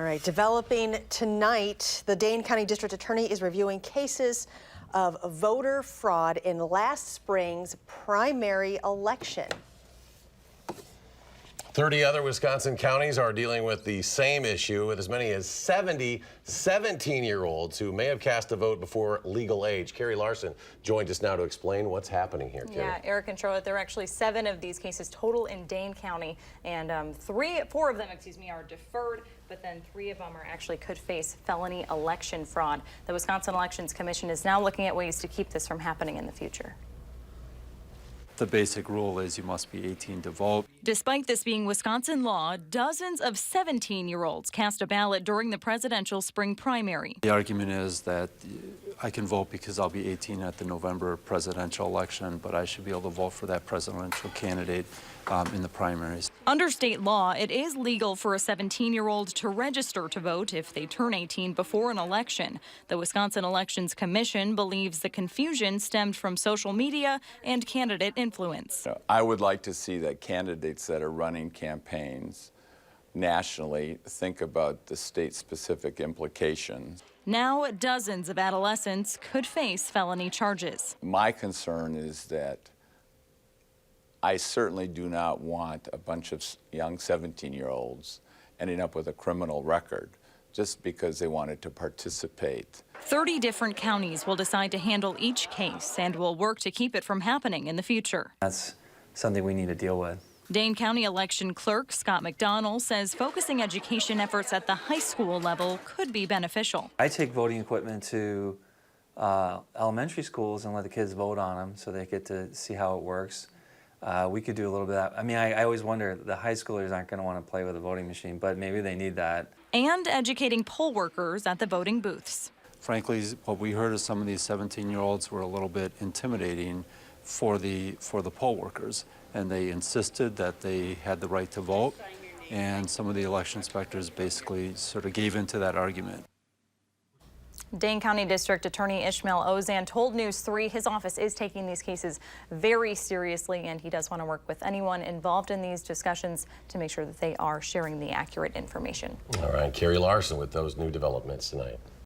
right, developing tonight, the Dane County District Attorney is reviewing cases of voter fraud in last spring's primary election. 30 other Wisconsin counties are dealing with the same issue, with as many as 70 17-year-olds who may have cast a vote before legal age. Carrie Larson joins us now to explain what's happening here. Carrie. Yeah, Eric and Charlotte, there are actually 7 of these cases total in Dane County, and 4 of them, are deferred, but then 3 of them actually could face felony election fraud. The Wisconsin Elections Commission is now looking at ways to keep this from happening in the future. The basic rule is you must be 18 to vote. Despite this being Wisconsin law, dozens of 17-year-olds cast a ballot during the presidential spring primary. The argument is that I can vote because I'll be 18 at the November presidential election, but I should be able to vote for that presidential candidate in the primaries. Under state law, it is legal for a 17-year-old to register to vote if they turn 18 before an election. The Wisconsin Elections Commission believes the confusion stemmed from social media and candidate influence. I would like to see that candidates that are running campaigns nationally think about the state-specific implications. Now, dozens of adolescents could face felony charges. My concern is that I certainly do not want a bunch of young 17-year-olds ending up with a criminal record just because they wanted to participate. 30 different counties will decide to handle each case and will work to keep it from happening in the future. That's something we need to deal with. Dane County Election Clerk Scott McDonald says focusing education efforts at the high school level could be beneficial. I take voting equipment to elementary schools and let the kids vote on them so they get to see how it works. We could do a little bit of that. I mean, I always wonder, the high schoolers aren't going to want to play with a voting machine, but maybe they need that. And educating poll workers at the voting booths. Frankly, what we heard of some of these 17-year-olds were a little bit intimidating for the poll workers, and they insisted that they had the right to vote, and some of the election inspectors basically sort of gave into that argument. Dane County District Attorney Ishmael Ozan told News 3 his office is taking these cases very seriously, and he does want to work with anyone involved in these discussions to make sure that they are sharing the accurate information. All right, Carrie Larson with those new developments tonight.